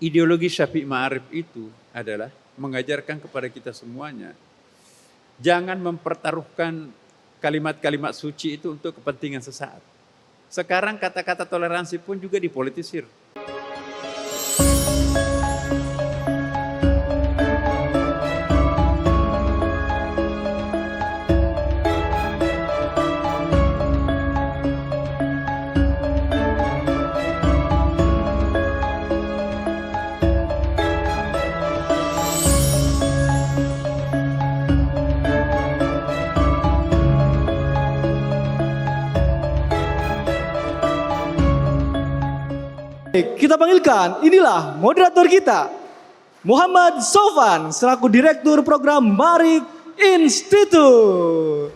ideologi Syafi'i Ma'arif itu adalah mengajarkan kepada kita semuanya, jangan mempertaruhkan kalimat-kalimat suci itu untuk kepentingan sesaat. Sekarang kata-kata toleransi pun juga dipolitisir. Kita panggilkan, inilah moderator kita, Muhammad Sofan, selaku Direktur Program Ma'arif Institute.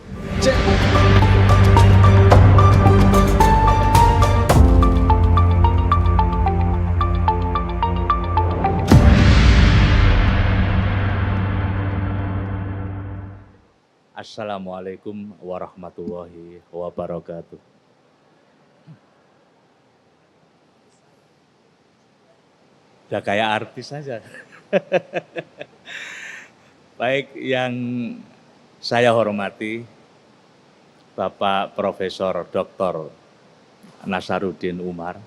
Assalamualaikum warahmatullahi wabarakatuh. Udah kayak artis saja. Baik, yang saya hormati Bapak Profesor Dr. Nasaruddin Umar,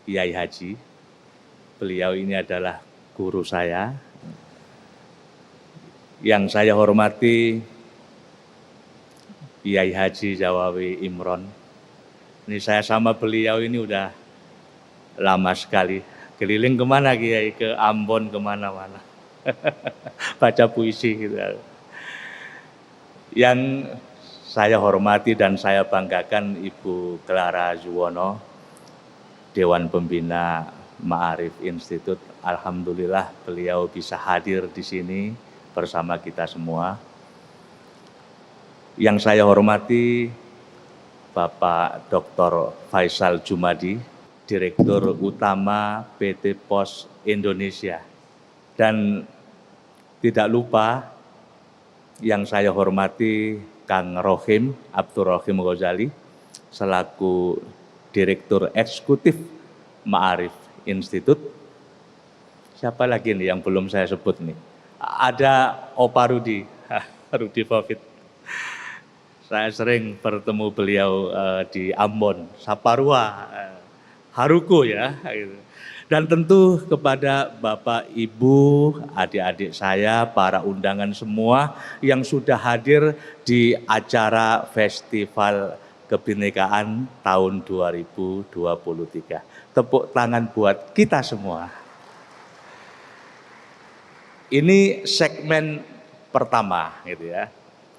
Kiai Haji. Beliau ini adalah guru saya. Yang saya hormati Kiai Haji Zawawi Imron. Ini saya sama beliau ini udah lama sekali. Keliling kemana Kiai? Ke Ambon, kemana-mana. Baca puisi gitu. Yang saya hormati dan saya banggakan Ibu Clara Zuwono, Dewan Pembina Ma'arif Institute. Alhamdulillah beliau bisa hadir di sini bersama kita semua. Yang saya hormati Bapak Dr. Faisal Jumadi, Direktur Utama PT Pos Indonesia. Dan tidak lupa yang saya hormati Kang Rohim, Abdurrahim Ghazali, selaku Direktur Eksekutif Ma'arif Institute. Siapa lagi nih yang belum saya sebut nih? Ada Opa Rudi, Rudi Fafit. Saya sering bertemu beliau di Ambon, Saparua, Haruko ya. Dan tentu kepada Bapak, Ibu, adik-adik saya, para undangan semua yang sudah hadir di acara Festival Kebinekaan tahun 2023. Tepuk tangan buat kita semua. Ini segmen pertama gitu ya.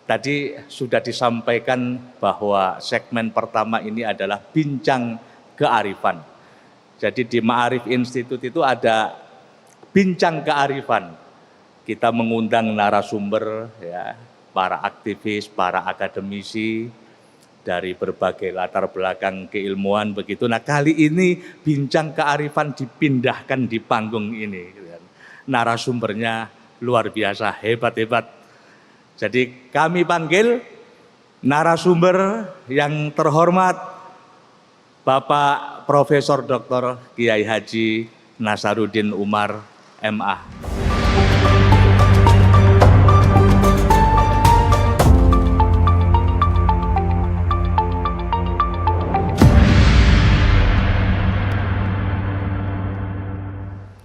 Tadi sudah disampaikan bahwa segmen pertama ini adalah bincang kearifan. Jadi di Ma'arif Institute itu ada bincang kearifan. Kita mengundang narasumber ya, para aktivis, para akademisi dari berbagai latar belakang keilmuan begitu. Nah, kali ini bincang kearifan dipindahkan di panggung ini. Narasumbernya luar biasa, hebat-hebat. Jadi kami panggil narasumber yang terhormat Bapak Profesor Dr. Kiai Haji Nasaruddin Umar, MA.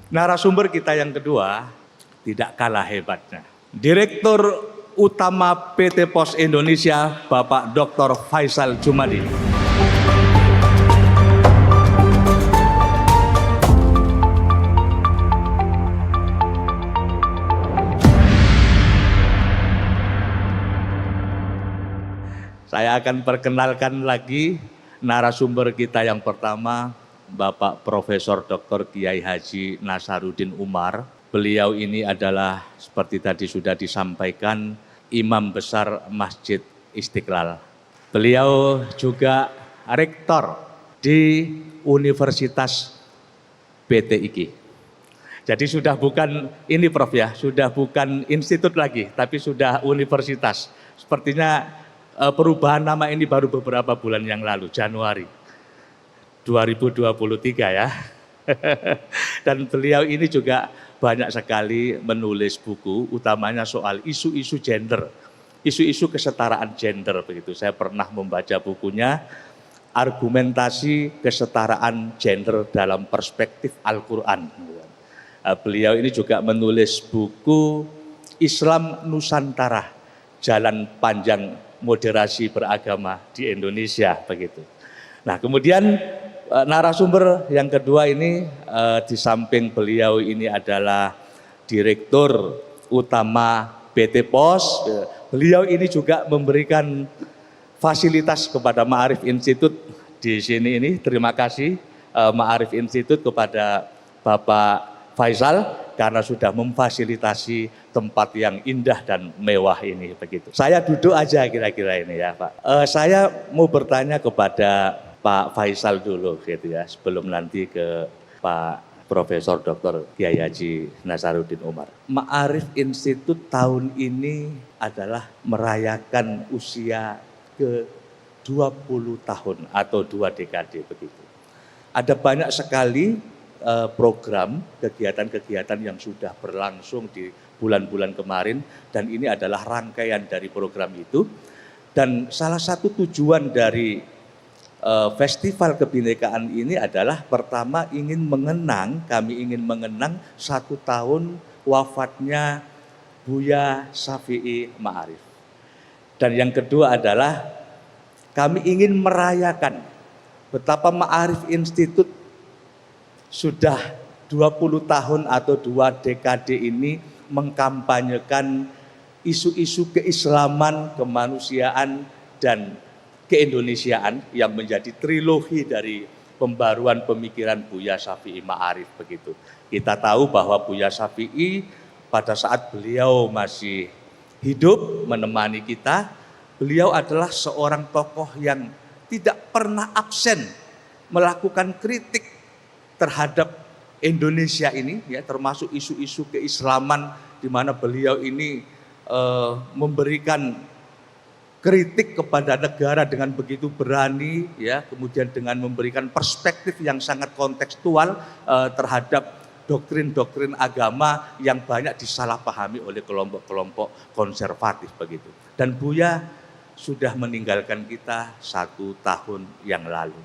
Narasumber kita yang kedua tidak kalah hebatnya. Direktur Utama PT Pos Indonesia, Bapak Dr. Faisal Jumadi. Saya akan perkenalkan lagi narasumber kita yang pertama, Bapak Profesor Dr. Kiai Haji Nasaruddin Umar. Beliau ini adalah seperti tadi sudah disampaikan, Imam Besar Masjid Istiqlal. Beliau juga rektor di Universitas PTIG. Jadi sudah bukan ini Prof ya, sudah bukan institut lagi, tapi sudah universitas. Sepertinya perubahan nama ini baru beberapa bulan yang lalu, Januari 2023 ya. Dan beliau ini juga banyak sekali menulis buku, utamanya soal isu-isu gender, isu-isu kesetaraan gender begitu. Saya pernah membaca bukunya, Argumentasi Kesetaraan Gender dalam Perspektif Al-Quran. Beliau ini juga menulis buku Islam Nusantara, Jalan Panjang Moderasi Beragama di Indonesia begitu. Nah, kemudian narasumber yang kedua ini di samping beliau ini adalah Direktur Utama PT POS. Beliau ini juga memberikan fasilitas kepada Ma'arif Institute di sini ini. Terima kasih Ma'arif Institute kepada Bapak Faisal karena sudah memfasilitasi tempat yang indah dan mewah ini begitu. Saya duduk aja kira-kira ini ya Pak. Saya mau bertanya kepada Pak Faisal dulu gitu ya, sebelum nanti ke Pak Profesor Dr. Kiai Haji Nasaruddin Umar. Ma'arif Institute tahun ini adalah merayakan usia ke 20 tahun atau 2 dekade begitu. Ada banyak sekali program, kegiatan-kegiatan yang sudah berlangsung di bulan-bulan kemarin dan ini adalah rangkaian dari program itu. Dan salah satu tujuan dari Festival Kebinekaan ini adalah pertama kami ingin mengenang 1 tahun wafatnya Buya Syafi'i Ma'arif. Dan yang kedua adalah kami ingin merayakan betapa Ma'arif Institute sudah 20 tahun atau 2 dekade ini mengkampanyekan isu-isu keislaman, kemanusiaan, dan keindonesiaan yang menjadi trilogi dari pembaruan pemikiran Buya Syafi'i Ma'arif begitu. Kita tahu bahwa Buya Syafi'i pada saat beliau masih hidup menemani kita, beliau adalah seorang tokoh yang tidak pernah absen melakukan kritik terhadap Indonesia ini, ya, termasuk isu-isu keislaman di mana beliau ini memberikan kritik kepada negara dengan begitu berani, ya, kemudian dengan memberikan perspektif yang sangat kontekstual terhadap doktrin-doktrin agama yang banyak disalahpahami oleh kelompok-kelompok konservatif begitu. Dan Buya sudah meninggalkan kita 1 tahun yang lalu.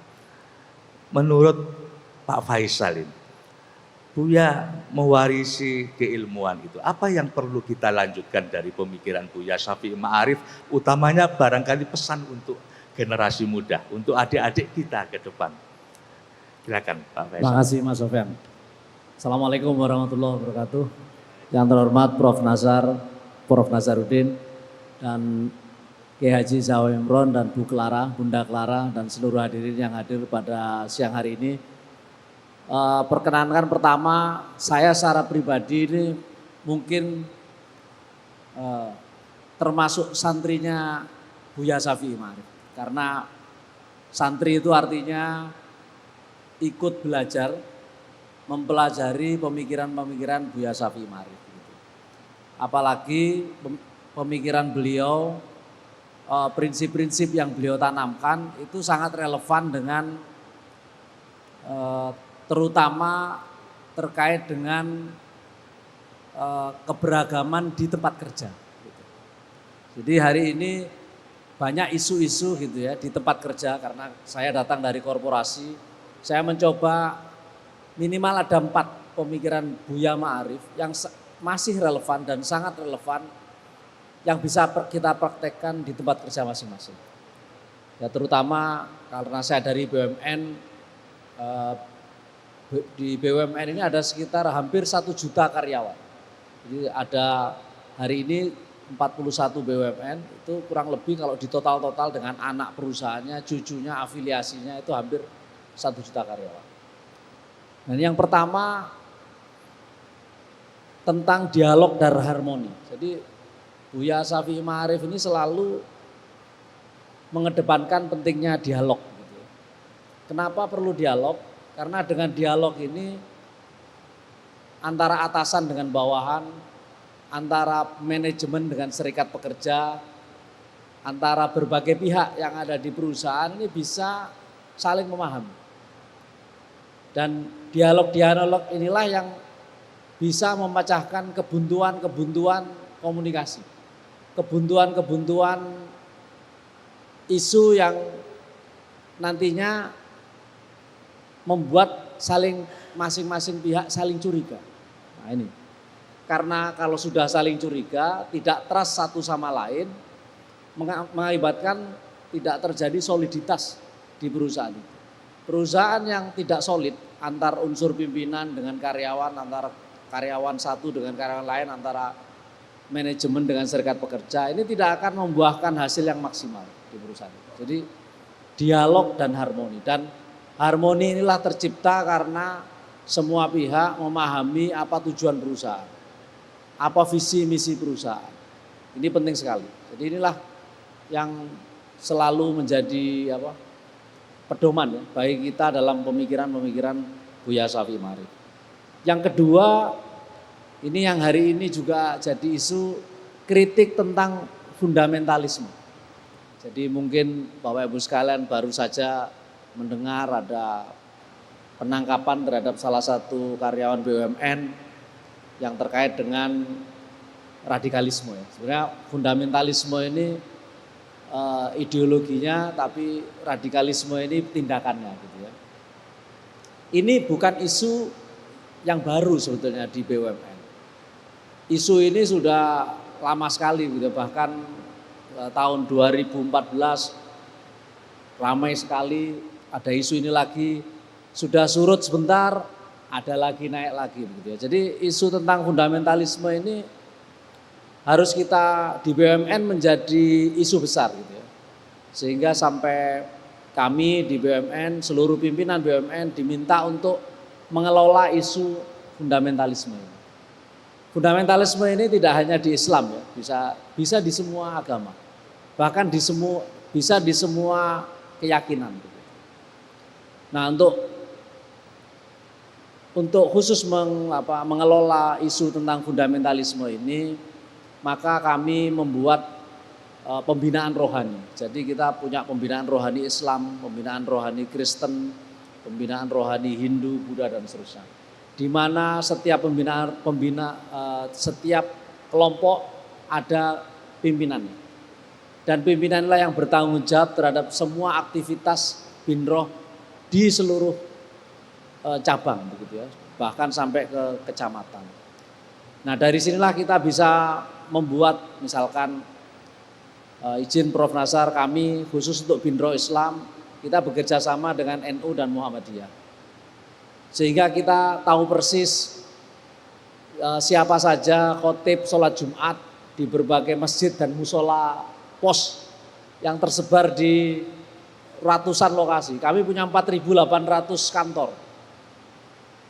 Menurut Pak Faisal ini, Buya mewarisi keilmuan itu. Apa yang perlu kita lanjutkan dari pemikiran Buya Syafi'i Ma'arif, utamanya barangkali pesan untuk generasi muda, untuk adik-adik kita ke depan. Silakan Pak Faisal. Terima kasih Mas Sofyan. Assalamualaikum warahmatullahi wabarakatuh. Yang terhormat Prof. Nasaruddin, dan Kiai Haji Zawa Imron dan Bu Clara, Bunda Clara, dan seluruh hadirin yang hadir pada siang hari ini. Perkenankan pertama, saya secara pribadi ini mungkin termasuk santrinya Buya Syafi'i Ma'arif. Karena santri itu artinya ikut belajar, mempelajari pemikiran-pemikiran Buya Syafi'i Ma'arif. Apalagi pemikiran beliau, prinsip-prinsip yang beliau tanamkan itu sangat relevan dengan terutama terkait dengan keberagaman di tempat kerja. Jadi hari ini banyak isu-isu gitu ya di tempat kerja, karena saya datang dari korporasi, saya mencoba minimal ada 4 pemikiran Buya Ma'arif yang masih relevan dan sangat relevan yang bisa kita praktekkan di tempat kerja masing-masing. Ya, terutama karena saya dari BUMN, di BUMN ini ada sekitar hampir 1 juta karyawan. Jadi ada hari ini 41 BUMN, itu kurang lebih kalau ditotal-total dengan anak perusahaannya, cucunya, afiliasinya itu hampir 1 juta karyawan. Dan yang pertama tentang dialog dan harmoni. Jadi Buya Syafi'i Ma'arif ini selalu mengedepankan pentingnya dialog. Kenapa perlu dialog? Karena dengan dialog ini antara atasan dengan bawahan, antara manajemen dengan serikat pekerja, antara berbagai pihak yang ada di perusahaan ini bisa saling memahami. Dan dialog-dialog inilah yang bisa memecahkan kebuntuan-kebuntuan komunikasi. Kebuntuan-kebuntuan isu yang nantinya membuat masing-masing pihak saling curiga. Nah ini, karena kalau sudah saling curiga, tidak trust satu sama lain, mengakibatkan tidak terjadi soliditas di perusahaan itu. Perusahaan yang tidak solid antar unsur pimpinan dengan karyawan, antara karyawan satu dengan karyawan lain, antara manajemen dengan serikat pekerja, ini tidak akan membuahkan hasil yang maksimal di perusahaan itu. Jadi dialog dan harmoni. Dan harmoni inilah tercipta karena semua pihak memahami apa tujuan perusahaan, apa visi misi perusahaan. Ini penting sekali. Jadi inilah yang selalu menjadi pedoman ya, bagi kita dalam pemikiran-pemikiran Buya Syafi'i Ma'arif. Yang kedua, ini yang hari ini juga jadi isu, kritik tentang fundamentalisme. Jadi mungkin Bapak Ibu sekalian baru saja mendengar ada penangkapan terhadap salah satu karyawan BUMN yang terkait dengan radikalisme ya. Sebenarnya fundamentalisme ini ideologinya, tapi radikalisme ini tindakannya gitu ya. Ini bukan isu yang baru sebetulnya di BUMN. Isu ini sudah lama sekali gitu, bahkan tahun 2014 ramai sekali ada isu ini lagi, sudah surut sebentar ada lagi naik lagi gitu ya. Jadi isu tentang fundamentalisme ini harus kita di BUMN menjadi isu besar gitu ya. Sehingga sampai kami di BUMN, seluruh pimpinan BUMN diminta untuk mengelola isu fundamentalisme ini. Fundamentalisme ini tidak hanya di Islam ya, bisa di semua agama. Bahkan bisa di semua keyakinan gitu. Nah, untuk khusus mengelola isu tentang fundamentalisme ini, maka kami membuat pembinaan rohani. Jadi kita punya pembinaan rohani Islam, pembinaan rohani Kristen, pembinaan rohani Hindu, Buddha dan seterusnya. Di mana setiap setiap kelompok ada pimpinannya. Dan pimpinanlah yang bertanggung jawab terhadap semua aktivitas binroh di seluruh cabang begitu ya, bahkan sampai ke kecamatan. Nah, dari sinilah kita bisa membuat misalkan izin Prof. Nasar, kami khusus untuk binroh Islam, kita bekerja sama dengan NU dan Muhammadiyah. Sehingga kita tahu persis siapa saja khotib sholat Jumat di berbagai masjid dan musola pos yang tersebar di ratusan lokasi. Kami punya 4.800 kantor.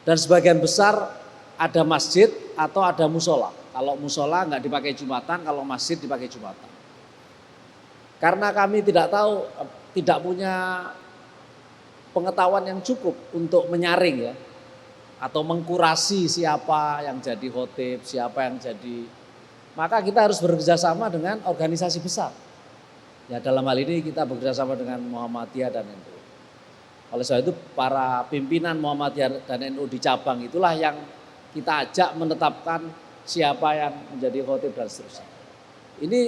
Dan sebagian besar ada masjid atau ada musola. Kalau musola nggak dipakai Jumatan, kalau masjid dipakai Jumatan. Karena kami tidak punya pengetahuan yang cukup untuk menyaring ya, atau mengkurasi siapa yang jadi khotib, siapa yang jadi, maka kita harus bekerjasama dengan organisasi besar. Ya, dalam hal ini kita bekerjasama dengan Muhammadiyah dan NU. Oleh sebab itu para pimpinan Muhammadiyah dan NU di cabang itulah yang kita ajak menetapkan siapa yang menjadi khotib dan seterusnya. Ini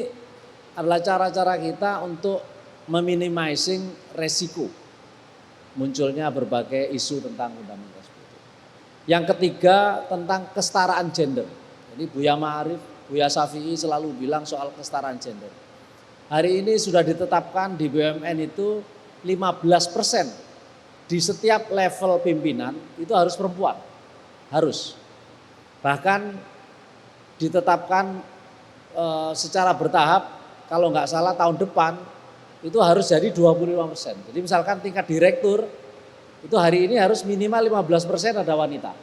adalah cara-cara kita untuk meminimizing resiko munculnya berbagai isu tentang fundamentalisme. Yang ketiga tentang kesetaraan gender. Jadi Buya Ma'arif, Buya Syafi'i selalu bilang soal kesetaraan gender. Hari ini sudah ditetapkan di BUMN itu 15% di setiap level pimpinan itu harus perempuan. Harus. Bahkan ditetapkan secara bertahap, kalau nggak salah tahun depan itu harus jadi 25%. Jadi misalkan tingkat direktur itu hari ini harus minimal 15% ada wanita.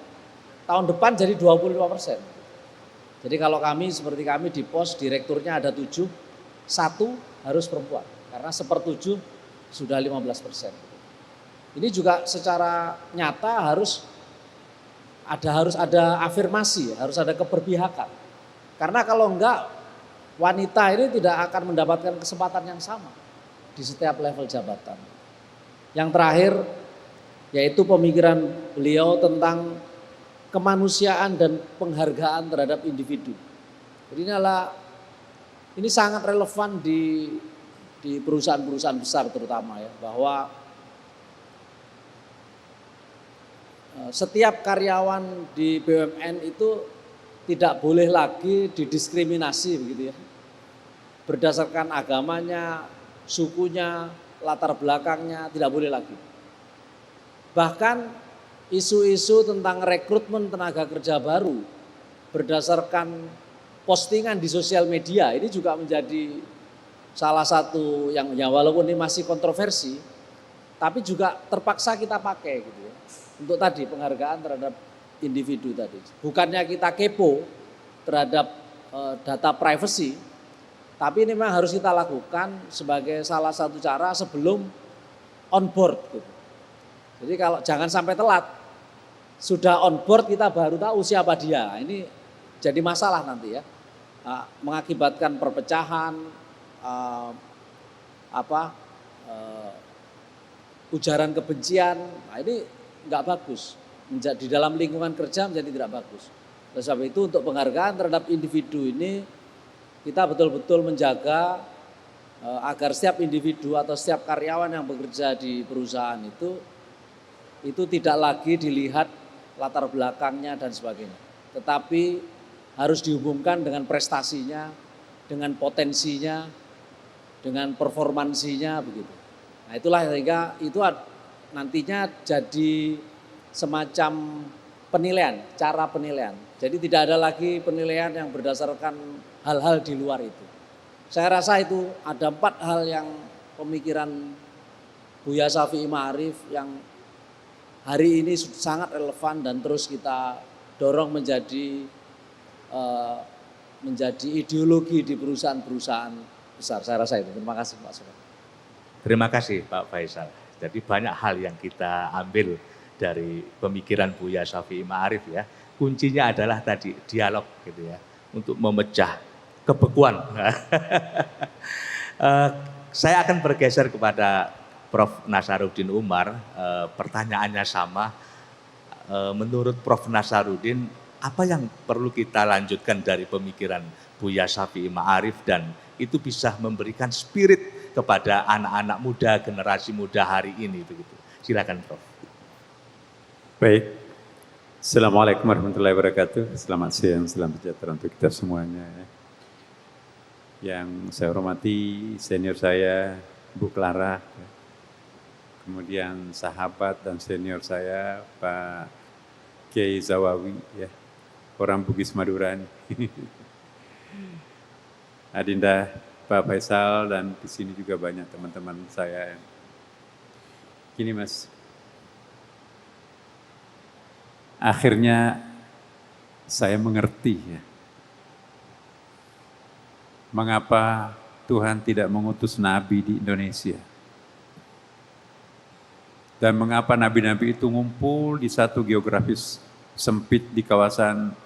Tahun depan jadi 25%. Jadi kalau seperti kami di pos direkturnya ada 7, 1 harus perempuan. Karena 1/7 sudah 15%. Ini juga secara nyata harus ada afirmasi, harus ada keberpihakan. Karena kalau enggak, wanita ini tidak akan mendapatkan kesempatan yang sama di setiap level jabatan. Yang terakhir, yaitu pemikiran beliau tentang kemanusiaan dan penghargaan terhadap individu. Jadi ini sangat relevan di perusahaan-perusahaan besar terutama ya, bahwa setiap karyawan di BUMN itu tidak boleh lagi didiskriminasi begitu ya, berdasarkan agamanya, sukunya, latar belakangnya, tidak boleh lagi. Bahkan isu-isu tentang rekrutmen tenaga kerja baru berdasarkan postingan di sosial media ini juga menjadi salah satu yang ya walaupun ini masih kontroversi, tapi juga terpaksa kita pakai gitu ya. Untuk tadi penghargaan terhadap individu tadi. Bukannya kita kepo terhadap data privacy, tapi ini memang harus kita lakukan sebagai salah satu cara sebelum on board gitu. Jadi kalau jangan sampai telat, sudah on board kita baru tahu siapa dia. Ini jadi masalah nanti ya, mengakibatkan perpecahan, ujaran kebencian. Nah, ini nggak bagus. Di dalam lingkungan kerja menjadi tidak bagus. Oleh sebab itu untuk penghargaan terhadap individu ini kita betul-betul menjaga agar setiap individu atau setiap karyawan yang bekerja di perusahaan itu tidak lagi dilihat latar belakangnya dan sebagainya. Tetapi harus dihubungkan dengan prestasinya, dengan potensinya, dengan performansinya begitu. Nah itulah sehingga itu nantinya jadi semacam penilaian, cara penilaian. Jadi tidak ada lagi penilaian yang berdasarkan hal-hal di luar itu. Saya rasa itu ada 4 hal yang pemikiran Buya Syafi'i Ma'arif yang hari ini sangat relevan dan terus kita dorong menjadi ideologi di perusahaan-perusahaan besar. Saya rasa itu. Terima kasih Pak Sobat. Terima kasih Pak Faisal. Jadi banyak hal yang kita ambil dari pemikiran Buya Syafi'i Ma'arif ya. Kuncinya adalah tadi dialog gitu ya, untuk memecah kebekuan. Saya akan bergeser kepada Prof. Nasaruddin Umar. Pertanyaannya sama. Menurut Prof. Nasaruddin, apa yang perlu kita lanjutkan dari pemikiran Buya Syafi'i Ma'arif dan itu bisa memberikan spirit kepada anak-anak muda, generasi muda hari ini begitu. Silakan Prof. Baik. Assalamualaikum warahmatullahi wabarakatuh. Selamat siang, salam sejahtera untuk kita semuanya. Yang saya hormati senior saya, Bu Clara, kemudian sahabat dan senior saya, Pak Kiai Zawawi, ya, orang Bugis Madura. Adinda Pak Faisal dan di sini juga banyak teman-teman saya. Gini Mas, akhirnya saya mengerti ya, mengapa Tuhan tidak mengutus nabi di Indonesia. Dan mengapa nabi-nabi itu ngumpul di satu geografis sempit di kawasan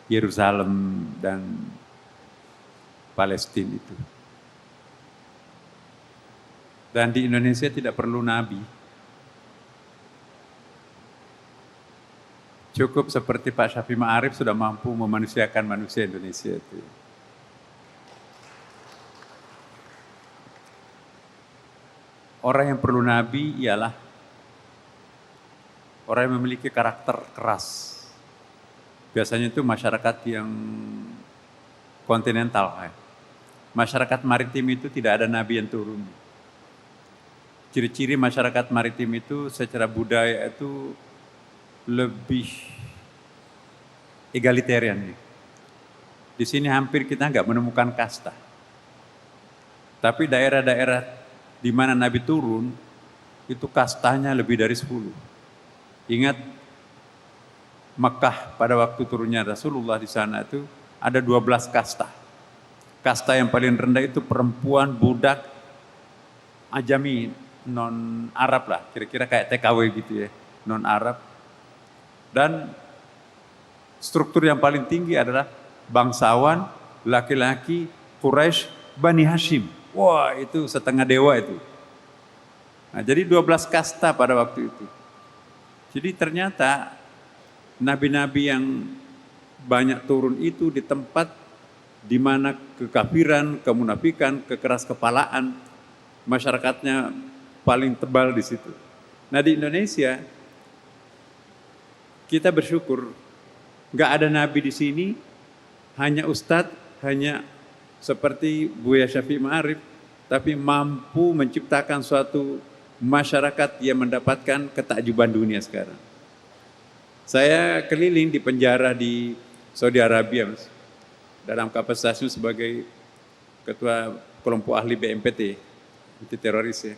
Yerusalem dan Palestina itu. Dan di Indonesia tidak perlu nabi. Cukup seperti Pak Syafi'i Ma'arif sudah mampu memanusiakan manusia Indonesia itu. Orang yang perlu nabi ialah orang yang memiliki karakter keras. Biasanya itu masyarakat yang kontinental. Masyarakat maritim itu tidak ada nabi yang turun. Ciri-ciri masyarakat maritim itu secara budaya itu lebih egalitarian. Di sini hampir kita nggak menemukan kasta. Tapi daerah-daerah di mana Nabi turun, itu kastanya lebih dari 10. Ingat Mekah pada waktu turunnya Rasulullah di sana itu ada 12 kasta. Kasta yang paling rendah itu perempuan, budak, ajami, non-Arab lah, kira-kira kayak TKW gitu ya, non-Arab. Dan struktur yang paling tinggi adalah bangsawan, laki-laki, Quraisy, Bani Hashim. Wah itu setengah dewa itu. Nah, jadi 12 kasta pada waktu itu. Jadi ternyata nabi-nabi yang banyak turun itu di tempat di mana kekafiran, kemunafikan, kekeraskepalaan masyarakatnya paling tebal di situ. Nah di Indonesia kita bersyukur nggak ada nabi di sini, hanya ustadz, hanya seperti Buya Syafi'i Ma'arif, tapi mampu menciptakan suatu masyarakat yang mendapatkan ketakjuban dunia sekarang. Saya keliling di penjara di Saudi Arabia, Mas, dalam kapasitasnya sebagai ketua kelompok ahli BMPT, anti teroris ya.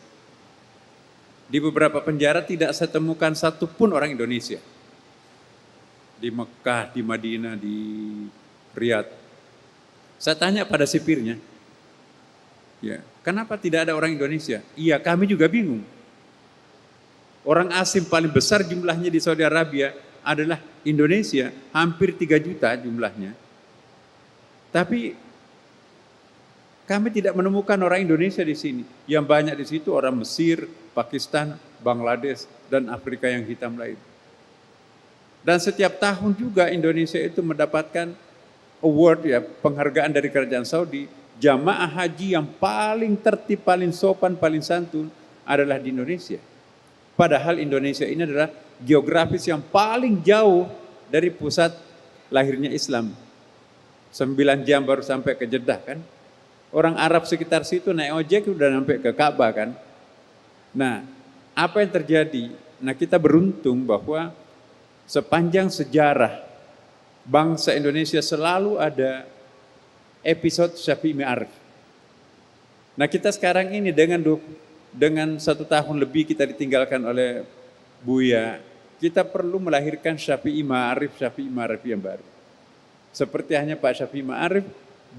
Di beberapa penjara tidak saya temukan satupun orang Indonesia. Di Mekah, di Madinah, di Riyadh. Saya tanya pada sipirnya, ya, kenapa tidak ada orang Indonesia? Iya, kami juga bingung. Orang asing paling besar jumlahnya di Saudi Arabia adalah Indonesia, hampir 3 juta jumlahnya. Tapi kami tidak menemukan orang Indonesia di sini. Yang banyak di situ orang Mesir, Pakistan, Bangladesh, dan Afrika yang hitam lain. Dan setiap tahun juga Indonesia itu mendapatkan award, ya, penghargaan dari kerajaan Saudi. Jamaah haji yang paling tertib, paling sopan, paling santun adalah di Indonesia. Padahal Indonesia ini adalah geografis yang paling jauh dari pusat lahirnya Islam. 9 jam baru sampai ke Jeddah kan. Orang Arab sekitar situ naik ojek udah sampai ke Ka'bah kan. Nah, apa yang terjadi? Nah, kita beruntung bahwa sepanjang sejarah bangsa Indonesia selalu ada episode Syafi'i Ma'arif. Nah, kita sekarang ini dengan 1 tahun lebih kita ditinggalkan oleh Buya, kita perlu melahirkan Syafi'i Ma'arif yang baru. Seperti hanya Pak Syafi'i Ma'arif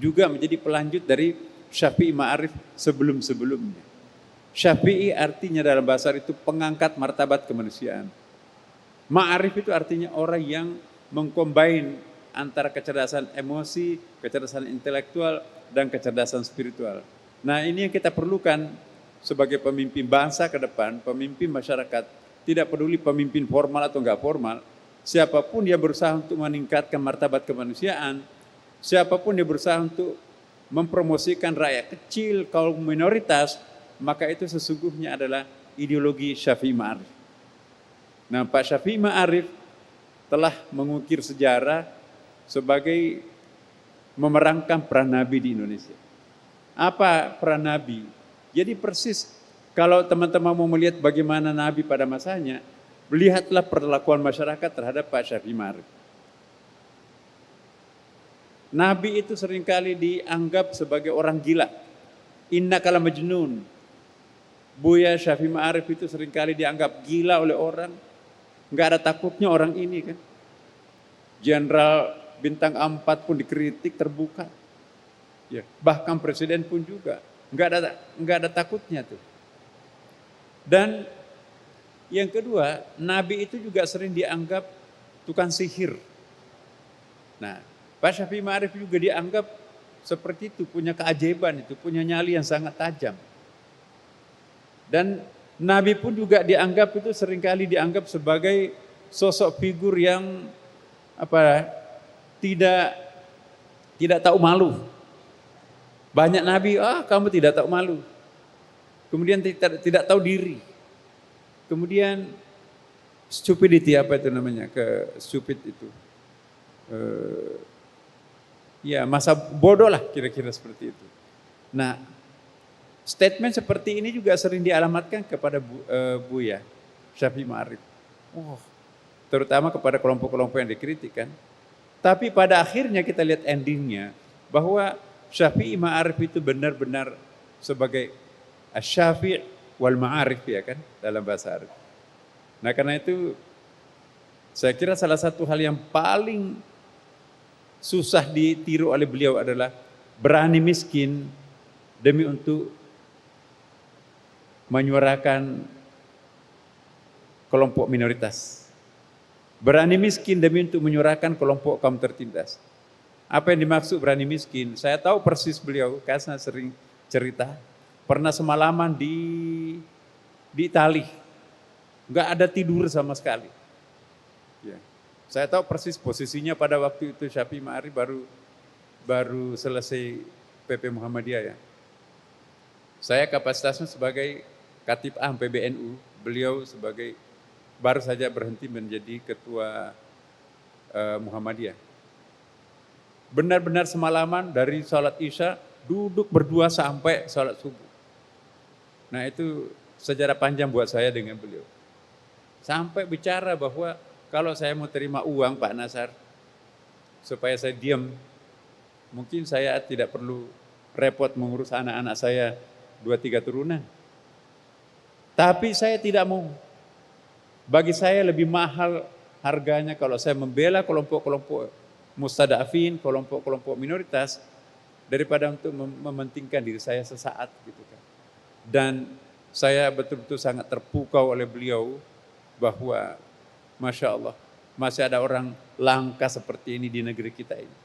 juga menjadi pelanjut dari Syafi'i Ma'arif sebelum-sebelumnya. Syafi'i artinya dalam bahasa Arab itu pengangkat martabat kemanusiaan. Ma'arif itu artinya orang yang mengcombine antara kecerdasan emosi, kecerdasan intelektual, dan kecerdasan spiritual. Nah, ini yang kita perlukan sebagai pemimpin bangsa ke depan, pemimpin masyarakat. Tidak peduli pemimpin formal atau enggak formal, siapapun yang berusaha untuk meningkatkan martabat kemanusiaan, siapapun yang berusaha untuk mempromosikan rakyat kecil, kaum minoritas, maka itu sesungguhnya adalah ideologi Syafi'i Ma'arif. Nah, Pak Syafi'i Ma'arif telah mengukir sejarah sebagai memerankan peran Nabi di Indonesia. Apa peran Nabi? Jadi persis kalau teman-teman mau melihat bagaimana Nabi pada masanya, lihatlah perlakuan masyarakat terhadap Pak Syafi'i Ma'arif. Nabi itu seringkali dianggap sebagai orang gila. Innaka la majnun. Buya Syafi'i Ma'arif itu seringkali dianggap gila oleh orang. Enggak ada takutnya orang ini kan. Jenderal bintang 4 pun dikritik terbuka. Ya, bahkan presiden pun juga enggak ada takutnya tuh. Dan yang kedua, Nabi itu juga sering dianggap tukang sihir. Nah, Pak Syafi'i Ma'arif juga dianggap seperti itu, punya keajaiban itu, punya nyali yang sangat tajam. Dan Nabi pun juga dianggap itu seringkali dianggap sebagai sosok figur yang tidak tahu malu. Banyak Nabi, kamu tidak tahu malu. Kemudian tidak tahu diri. Kemudian stupidity, apa itu namanya, stupid itu. Ya, masa bodoh lah kira-kira seperti itu. Nah, statement seperti ini juga sering dialamatkan kepada Buya Syafi'i Ma'arif. Terutama kepada kelompok-kelompok yang dikritikkan. Tapi pada akhirnya kita lihat endingnya bahwa Syafi'i Ma'arif itu benar-benar sebagai Asy-Syafi' wal Ma'arif, ya kan, dalam bahasa Arab. Nah, karena itu saya kira salah satu hal yang paling susah ditiru oleh beliau adalah berani miskin demi untuk menyuarakan kelompok minoritas. Berani miskin demi untuk menyuarakan kelompok kaum tertindas. Apa yang dimaksud berani miskin? Saya tahu persis beliau, karena sering cerita. Pernah semalaman di Itali. Enggak ada tidur sama sekali. Ya. Saya tahu persis posisinya pada waktu itu Syafi'i Ma'arif baru selesai PP Muhammadiyah ya. Saya kapasitasnya sebagai Katib Am PBNU, beliau sebagai baru saja berhenti menjadi ketua Muhammadiyah. Benar-benar semalaman dari sholat Isya duduk berdua sampai sholat subuh. Nah itu sejarah panjang buat saya dengan beliau. Sampai bicara bahwa kalau saya mau terima uang Pak Nasar, supaya saya diam, mungkin saya tidak perlu repot mengurus anak-anak saya 2-3 turunan. Tapi saya tidak mau. Bagi saya lebih mahal harganya kalau saya membela kelompok-kelompok mustadafin, kelompok-kelompok minoritas, daripada untuk mementingkan diri saya sesaat gitu kan. Dan saya betul-betul sangat terpukau oleh beliau bahwa Masya Allah masih ada orang langka seperti ini di negeri kita ini.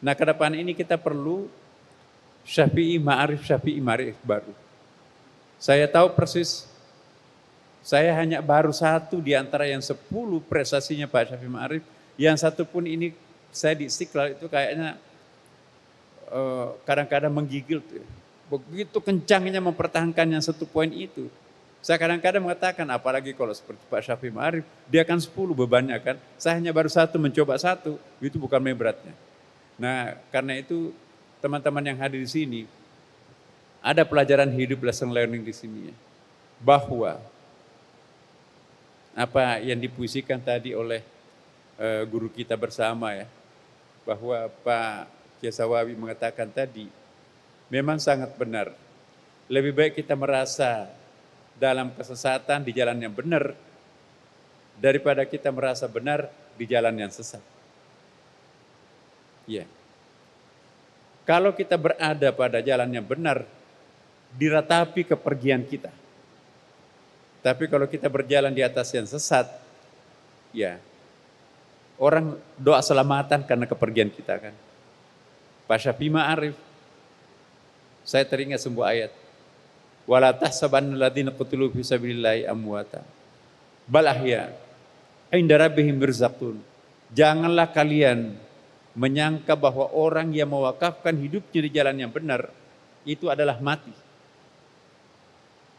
Nah ke depan ini kita perlu Syafi'i Ma'arif baru. Saya tahu persis, saya hanya baru satu di antara yang 10 prestasinya Pak Syafi'i Ma'arif, yang satu pun ini saya di Istiqlal itu kayaknya kadang-kadang menggigil tuh. Begitu kencangnya mempertahankan yang 1 poin itu. Saya kadang-kadang mengatakan, apalagi kalau seperti Pak Syafi'i Ma'arif, dia kan 10 bebannya kan. Saya hanya baru 1, mencoba 1, itu bukan main beratnya. Nah karena itu teman-teman yang hadir di sini, ada pelajaran hidup, lesson learning di sini ya. Bahwa apa yang dipuisikan tadi oleh guru kita bersama ya, bahwa Pak Kiai Sawawi mengatakan tadi, memang sangat benar. Lebih baik kita merasa dalam kesesatan di jalan yang benar, daripada kita merasa benar di jalan yang sesat. Ya. Kalau kita berada pada jalan yang benar, diratapi kepergian kita. Tapi kalau kita berjalan di atas yang sesat, ya orang doa selamatan karena kepergian kita kan. Pak Syafi'i Ma'arif, saya teringat sebuah ayat. Wala tahsabanna alladziina qutilu fi sabilillahi amwata bal ahya 'inda rabbihim yurzaqun. Janganlah kalian menyangka bahwa orang yang mewakafkan hidupnya di jalan yang benar itu adalah mati.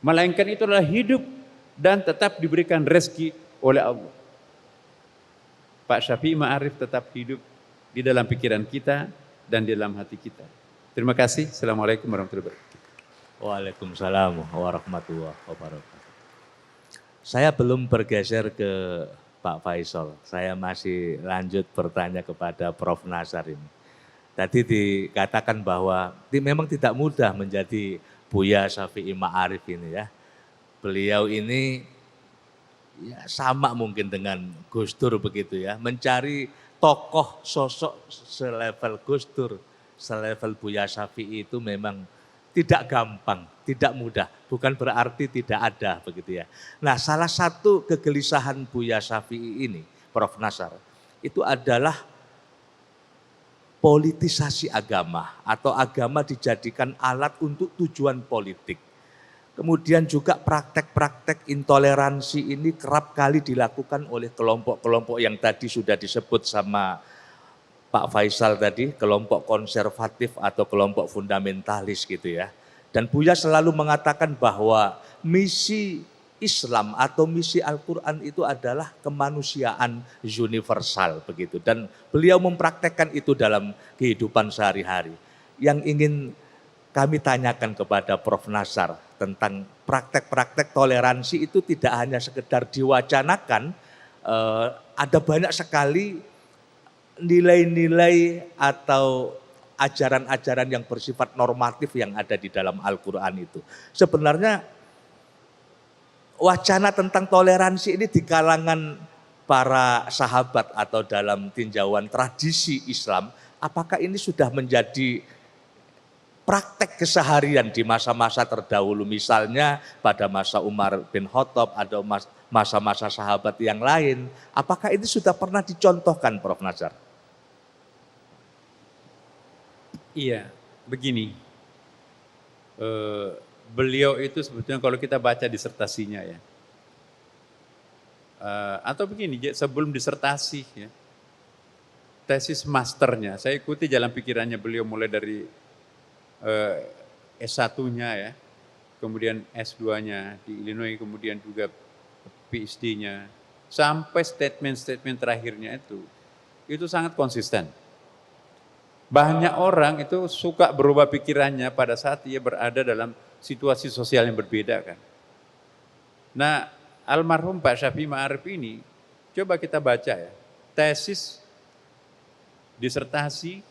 Melainkan itu adalah hidup dan tetap diberikan rezeki oleh Allah. Pak Syafi'i Ma'arif tetap hidup di dalam pikiran kita dan di dalam hati kita. Terima kasih. Assalamualaikum warahmatullahi wabarakatuh. Waalaikumsalam warahmatullahi wabarakatuh. Saya belum bergeser ke Pak Faisal, saya masih lanjut bertanya kepada Prof. Nasar ini. Tadi dikatakan bahwa memang tidak mudah menjadi Buya Syafi'i Ma'arif ini ya. Beliau ini ya sama mungkin dengan Gus Dur begitu ya, mencari tokoh sosok selevel Gus Dur, selevel Buya Syafi'i itu memang tidak gampang, tidak mudah, bukan berarti tidak ada begitu ya. Nah salah satu kegelisahan Buya Syafi'i ini, Prof. Nasar, itu adalah politisasi agama atau agama dijadikan alat untuk tujuan politik. Kemudian juga praktek-praktek intoleransi ini kerap kali dilakukan oleh kelompok-kelompok yang tadi sudah disebut sama Pak Faisal tadi, kelompok konservatif atau kelompok fundamentalis gitu ya. Dan Buya selalu mengatakan bahwa misi Islam atau misi Al-Quran itu adalah kemanusiaan universal begitu. Dan beliau mempraktekkan itu dalam kehidupan sehari-hari. Yang ingin kami tanyakan kepada Prof. Nasar tentang praktek-praktek toleransi itu tidak hanya sekedar diwacanakan, ada banyak sekali nilai-nilai atau ajaran-ajaran yang bersifat normatif yang ada di dalam Al-Quran itu. Sebenarnya wacana tentang toleransi ini di kalangan para sahabat atau dalam tinjauan tradisi Islam, apakah ini sudah menjadi praktek keseharian di masa-masa terdahulu, misalnya pada masa Umar bin Khattab atau masa-masa sahabat yang lain, apakah ini sudah pernah dicontohkan Prof. Nasar? Iya, begini. Beliau itu sebetulnya kalau kita baca disertasinya ya, atau begini, sebelum disertasi ya, tesis masternya, saya ikuti jalan pikirannya beliau mulai dari S1-nya ya, kemudian S2-nya di Illinois, kemudian juga PhD-nya, sampai statement-statement terakhirnya itu sangat konsisten. Banyak orang itu suka berubah pikirannya pada saat dia berada dalam situasi sosial yang berbeda kan. Nah, almarhum Pak Syafii Ma'arif ini, coba kita baca ya, tesis, disertasi,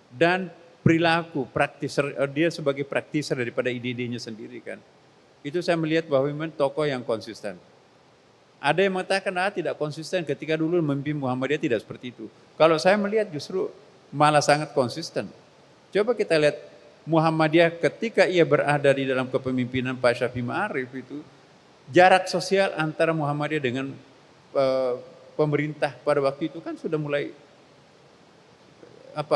dan perilaku praktiser, dia sebagai praktiser daripada ide-idenya sendiri kan. Itu saya melihat bahwa memang tokoh yang konsisten. Ada yang mengatakan tidak konsisten ketika dulu memimpin Muhammadiyah, tidak seperti itu. Kalau saya melihat justru malah sangat konsisten. Coba kita lihat Muhammadiyah ketika ia berada di dalam kepemimpinan Pak Syafii Ma'arif itu, jarak sosial antara Muhammadiyah dengan pemerintah pada waktu itu kan sudah mulai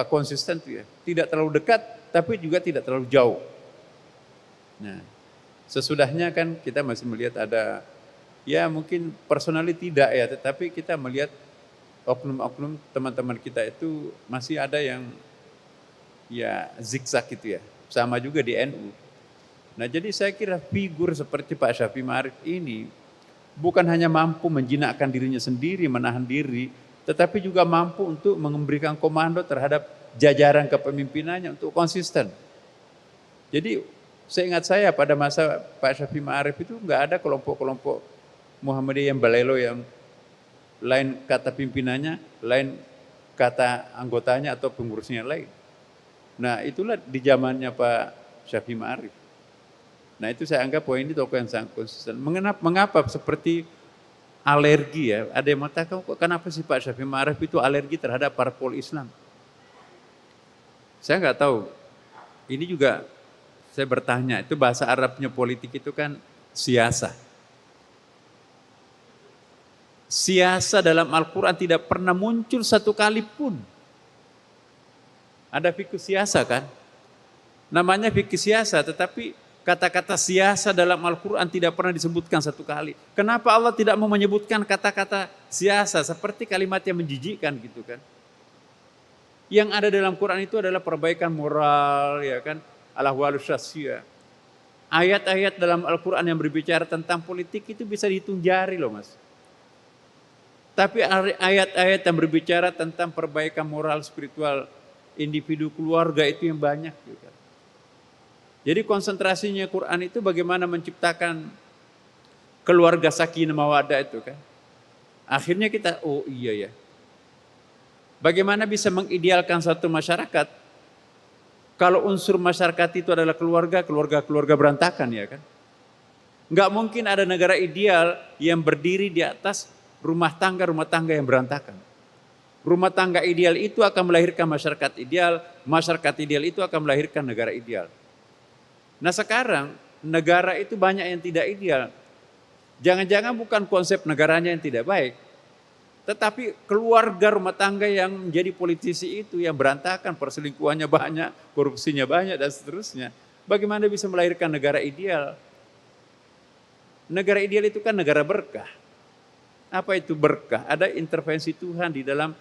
konsisten tuh ya. Tidak terlalu dekat tapi juga tidak terlalu jauh. Nah, sesudahnya kan kita masih melihat ada ya mungkin personally tidak ya, tetapi kita melihat oknum-oknum teman-teman kita itu masih ada yang ya zigzag gitu ya. Sama juga di NU. Nah, jadi saya kira figur seperti Pak Syafii Ma'arif ini bukan hanya mampu menjinakkan dirinya sendiri, menahan diri, tetapi juga mampu untuk memberikan komando terhadap jajaran kepemimpinannya untuk konsisten. Jadi seingat saya pada masa Pak Syafii Ma'arif itu enggak ada kelompok-kelompok Muhammadiyah yang balelo yang lain kata pimpinannya, lain kata anggotanya atau pengurusnya lain. Nah, itulah di zamannya Pak Syafii Ma'arif. Nah, itu saya anggap bahwa ini tokoh yang sangat konsisten. Mengapa seperti alergi ya? Ada yang mengatakan, kenapa sih Pak Syafii Ma'arif itu alergi terhadap parpol Islam? Saya nggak tahu. Ini juga saya bertanya, itu bahasa Arabnya politik itu kan siasa. Siasa dalam Al-Quran tidak pernah muncul satu kali pun. Ada fikih siasa kan? Namanya fikih siasa, tetapi kata-kata siasa dalam Al-Quran tidak pernah disebutkan satu kali. Kenapa Allah tidak mau menyebutkan kata-kata siasa seperti kalimat yang menjijikkan gitu kan? Yang ada dalam Quran itu adalah perbaikan moral ya kan? Al-ahwalus syasiyah. Ayat-ayat dalam Al-Quran yang berbicara tentang politik itu bisa dihitung jari loh mas. Tapi ayat-ayat yang berbicara tentang perbaikan moral spiritual individu keluarga itu yang banyak juga. Jadi konsentrasinya Quran itu bagaimana menciptakan keluarga sakinah mawaddah itu kan. Akhirnya kita, oh iya ya. Bagaimana bisa mengidealkan satu masyarakat kalau unsur masyarakat itu adalah keluarga berantakan ya kan. Enggak mungkin ada negara ideal yang berdiri di atas rumah tangga yang berantakan. Rumah tangga ideal itu akan melahirkan masyarakat ideal itu akan melahirkan negara ideal. Nah sekarang negara itu banyak yang tidak ideal. Jangan-jangan bukan konsep negaranya yang tidak baik, tetapi keluarga rumah tangga yang menjadi politisi itu yang berantakan, perselingkuhannya banyak, korupsinya banyak dan seterusnya. Bagaimana bisa melahirkan negara ideal? Negara ideal itu kan negara berkah. Apa itu berkah? Ada intervensi Tuhan di dalam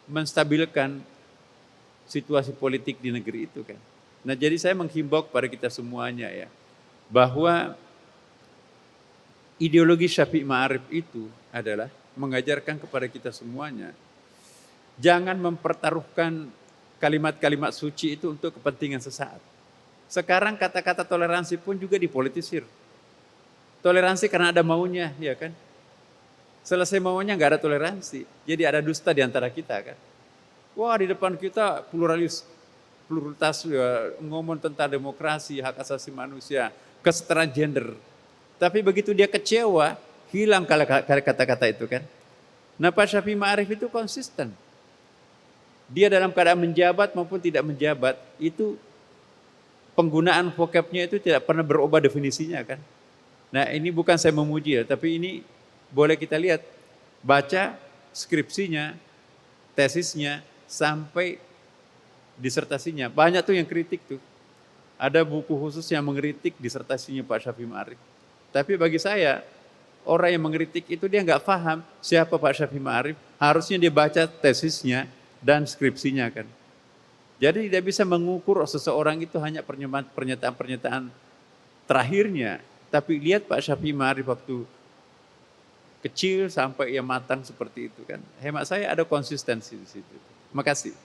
menstabilkan situasi politik di negeri itu kan. Nah jadi saya menghimbau kepada kita semuanya ya, bahwa ideologi Syafii Ma'arif itu adalah mengajarkan kepada kita semuanya, jangan mempertaruhkan kalimat-kalimat suci itu untuk kepentingan sesaat. Sekarang kata-kata toleransi pun juga dipolitisir. Toleransi karena ada maunya, ya kan? Selesai maunya nggak ada toleransi, jadi ada dusta di antara kita kan. Wah di depan kita pluralitas ya, ngomong tentang demokrasi, hak asasi manusia, kesetaraan gender. Tapi begitu dia kecewa, hilang kata-kata itu kan. Nah Pak Syafii Ma'arif itu konsisten. Dia dalam keadaan menjabat maupun tidak menjabat, itu penggunaan vocabnya itu tidak pernah berubah definisinya kan. Nah ini bukan saya memuji ya, tapi ini boleh kita lihat, baca skripsinya, tesisnya, sampai disertasinya. Banyak tuh yang kritik tuh. Ada buku khusus yang mengkritik disertasinya Pak Syafii Ma'arif. Tapi bagi saya, orang yang mengkritik itu dia nggak paham siapa Pak Syafi'i Ma'arif. Harusnya dia baca tesisnya dan skripsinya kan. Jadi dia bisa mengukur seseorang itu hanya pernyataan-pernyataan terakhirnya. Tapi lihat Pak Syafi'i Ma'arif waktu kecil sampai ia matang seperti itu kan. Hemat saya ada konsistensi di situ. Terima kasih.